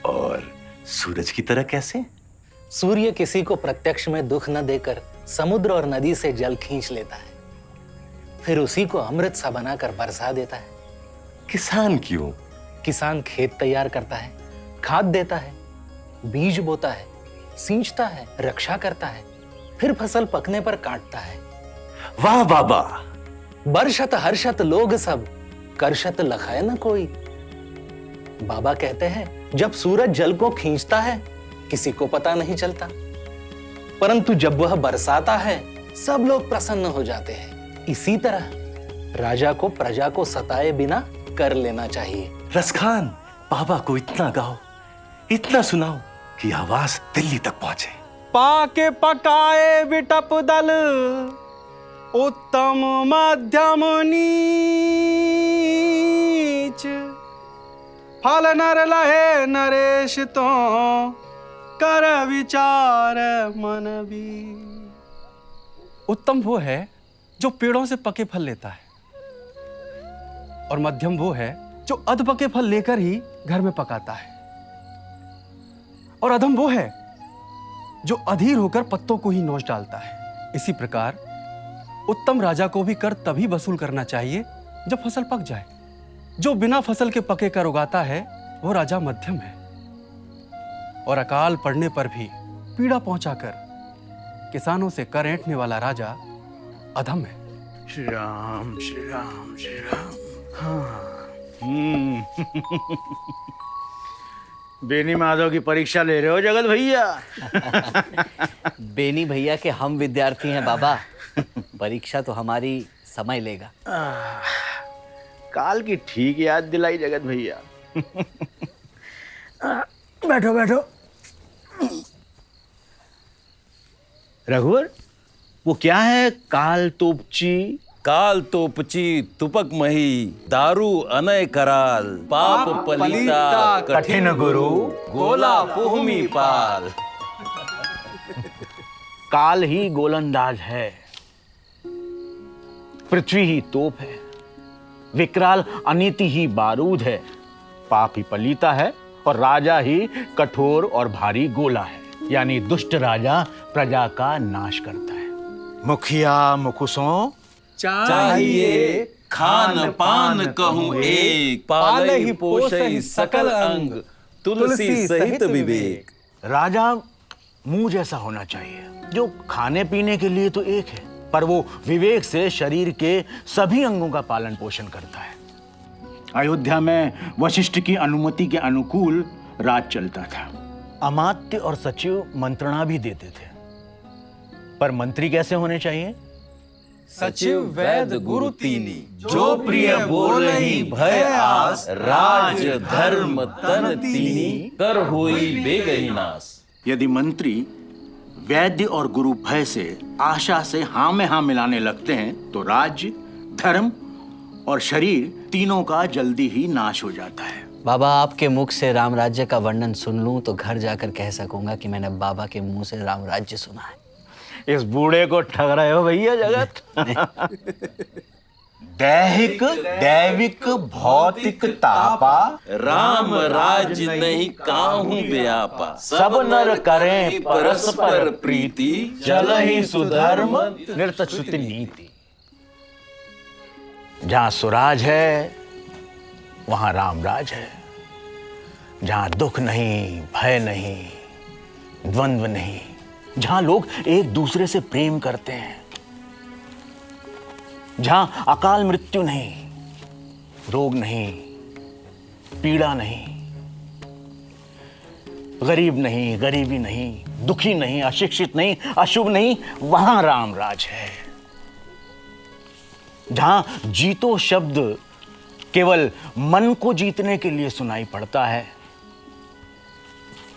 और सूरज की तरह कैसे? सूर्य किसी को प्रत्यक्ष में दुख न देकर समुद्र और नदी से जल खींच लेता है, फिर उसी को अमृत सा बनाकर बरसा देता है। किसान क्यों? किसान खेत तैयार करता है, खाद देता है, बीज बोता है, सींचता है, रक्षा करता है, फिर फसल पकने पर काटता है। वाह बाबा। बरशत हर्षत लोग सब, करशत लखाए न कोई। बाबा कहते हैं जब सूरज जल को खींचता है किसी को पता नहीं चलता, परंतु जब वह बरसाता है सब लोग प्रसन्न हो जाते हैं। इसी तरह राजा को प्रजा को सताए बिना कर लेना चाहिए। रसखान, बाबा को इतना गाओ, इतना सुनाओ कि आवाज दिल्ली तक पहुंचे। पाके पकाए विटप दल, उत्तम मध्यम नीच। फल नर लहे नरेश तो, कर विचार मन भी। उत्तम वो है जो पेड़ों से पके फल लेता है, और मध्यम वो है जो अध पके फल लेकर ही घर में पकाता है, और अधम वो है जो अधीर होकर पत्तों को ही नोच डालता है। इसी प्रकार उत्तम राजा को भी कर तभी वसूल करना चाहिए जब फसल पक जाए। जो बिना फसल के पके कर उगाता है वो राजा मध्यम है, और अकाल पड़ने पर भी पीड़ा पहुंचाकर किसानों से कर ऐंठने वाला राजा अधम है। श्री राम श्री राम श्री राम। हाँ। बेनी माधव की परीक्षा ले रहे हो जगत भैया? बेनी भैया के हम विद्यार्थी हैं बाबा। परीक्षा तो हमारी समय लेगा। काल की ठीक याद दिलाई जगत भैया। बैठो बैठो। रघुवर, वो क्या है काल तोपची? काल तोपची तुपक मही, दारू अनय कराल, पाप पलीता कठिन गुरु, गोला पुहमी पाल। काल ही गोलंदाज है, पृथ्वी ही तोप है, विकराल अनीति ही बारूद है, पाप ही पलीता है और राजा ही कठोर और भारी गोला है। यानी दुष्ट राजा प्रजा का नाश करता है। मुखिया मुखुसों चाहिए खान पान कहूँ एक, पालहि पोषहि सकल अंग, तुलसी सहित विवेक। राजा मुंह जैसा होना चाहिए, जो खाने पीने के लिए तो एक है, पर वो विवेक से शरीर के सभी अंगों का पालन पोषण करता है। अयोध्या में वशिष्ठ की अनुमति के अनुकूल राज चलता था। अमात्य और सचिव मंत्रणा भी देते थे, पर मंत्री कैसे होने चाहिए? सचिव वैद गुरु तीनी, जो प्रिय बोलहि भय आस, राज धर्म तन तीनी, कर होई बेगहि नास। यदि मंत्री वैद्य और गुरु भय से आशा से हाँ में हाँ मिलाने लगते हैं तो राज्य, धर्म और शरीर तीनों का जल्दी ही नाश हो जाता है। बाबा, आपके मुख से राम राज्य का वर्णन सुन लूं तो घर जाकर कह सकूंगा कि मैंने बाबा के मुंह से राम राज्य सुना है। इस बूढ़े को ठग रहे हो भैया जगत। दैहिक दैविक भौतिक तापा, राम राज नहीं काहू व्यापा, सब नर करें परस्पर प्रीति, चल ही सुधर्म निर्तच्युति नीति। जहां सुराज है वहां रामराज है, जहां दुख नहीं, भय नहीं, द्वंद्व नहीं, जहां लोग एक दूसरे से प्रेम करते हैं, जहां अकाल मृत्यु नहीं, रोग नहीं, पीड़ा नहीं, गरीब नहीं, गरीबी नहीं, दुखी नहीं, अशिक्षित नहीं, अशुभ नहीं, वहां रामराज है। जहां जीतो शब्द केवल मन को जीतने के लिए सुनाई पड़ता है,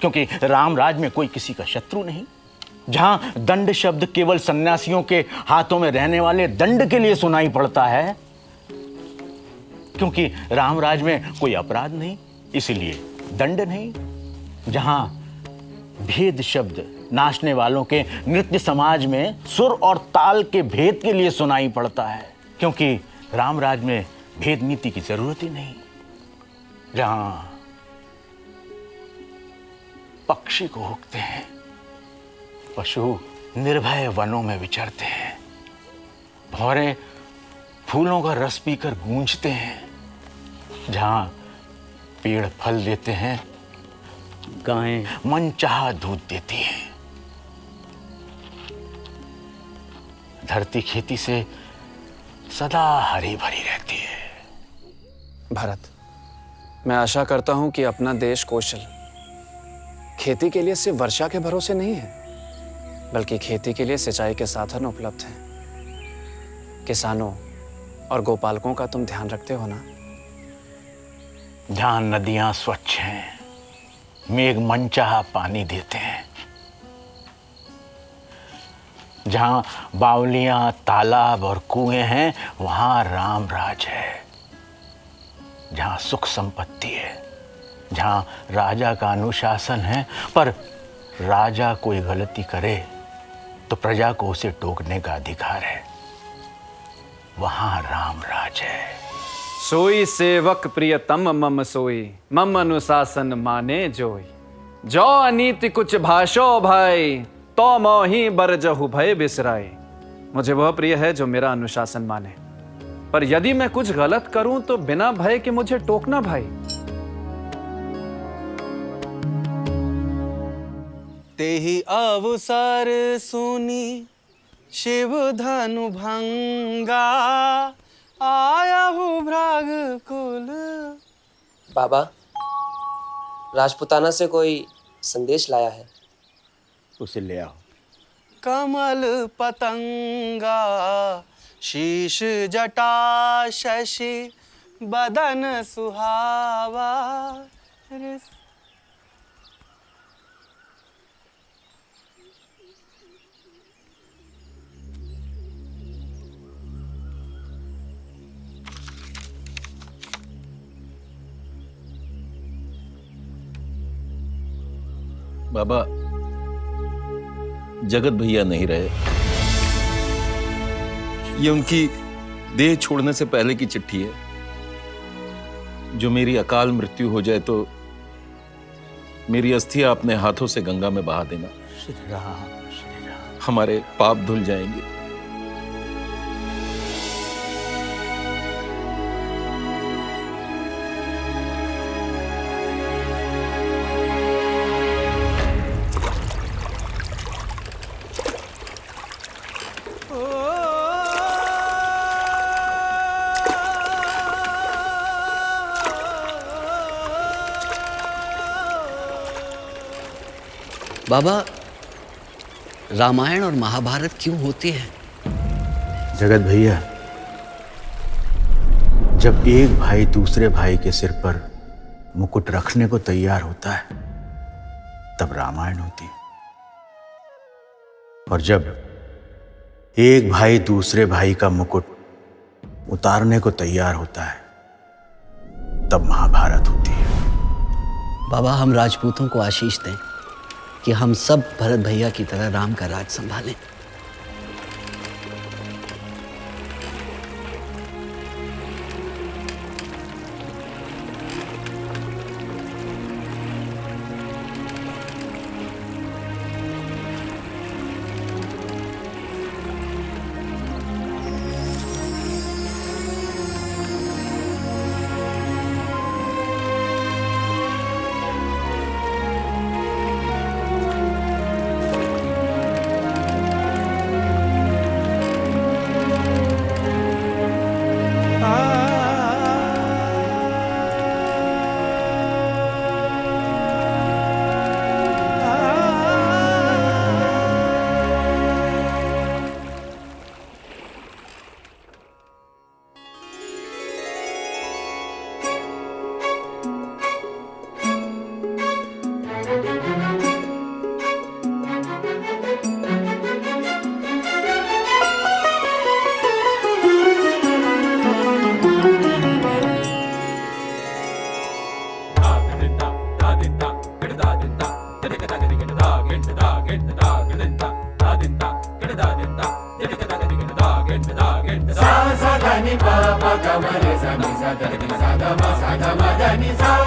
क्योंकि रामराज में कोई किसी का शत्रु नहीं। जहां दंड शब्द केवल सन्यासियों के हाथों में रहने वाले दंड के लिए सुनाई पड़ता है, क्योंकि रामराज में कोई अपराध नहीं, इसीलिए दंड नहीं। जहां भेद शब्द नाचने वालों के नृत्य समाज में सुर और ताल के भेद के लिए सुनाई पड़ता है, क्योंकि रामराज में भेद नीति की जरूरत ही नहीं। जहां पक्षी को हुकते हैं, पशु निर्भय वनों में विचरते हैं, भौरे फूलों का रस पीकर गूंजते हैं, जहां पेड़ फल देते हैं, गायें मनचाहा दूध देती हैं, धरती खेती से सदा हरी भरी रहती है। भरत, मैं आशा करता हूं कि अपना देश कौशल खेती के लिए सिर्फ वर्षा के भरोसे नहीं है, बल्कि खेती के लिए सिंचाई के साधन उपलब्ध हैं। किसानों और गोपालकों का तुम ध्यान रखते हो ना? जहां नदियां स्वच्छ हैं, मेघ मनचाहा पानी देते हैं, जहां बावलियां, तालाब और कुएं हैं, वहां राम राज है। जहां सुख संपत्ति है, जहां राजा का अनुशासन है, पर राजा कोई गलती करे तो प्रजा को उसे टोकने का अधिकार है, वहां राम राज है। सोई सेवक प्रियतम मम सोई, मम अनुशासन माने जोई। जो अनीति कुछ भाषो भाई, तो मोही बरजहु भय बिसराई। मुझे वह प्रिय है जो मेरा अनुशासन माने, पर यदि मैं कुछ गलत करूं तो बिना भय के मुझे टोकना भाई। तेहि अवसर सुनी शिव धनु भंगा, आया हूँ भ्राग कुल। बाबा, राजपुताना से कोई संदेश लाया है। उसे ले आओ। कमल पतंगा, शीश जटा शशि, बदन सुहावा। बाबा, जगत भैया नहीं रहे। ये उनकी देह छोड़ने से पहले की चिट्ठी है। जो मेरी अकाल मृत्यु हो जाए तो मेरी अस्थियां अपने हाथों से गंगा में बहा देना। श्री राम, श्री राम। हमारे पाप धुल जाएंगे। बाबा, रामायण और महाभारत क्यों होती है? जगत भैया, जब एक भाई दूसरे भाई के सिर पर मुकुट रखने को तैयार होता है, तब रामायण होती है। और जब एक भाई दूसरे भाई का मुकुट उतारने को तैयार होता है, तब महाभारत होती है। बाबा, हम राजपूतों को आशीष दें कि हम सब भरत भैया की तरह राम का राज संभालें। सा सा धा नि पा पा गा मा रे सा नि सा धा नि सा धा मा सा धा मा धा नि सा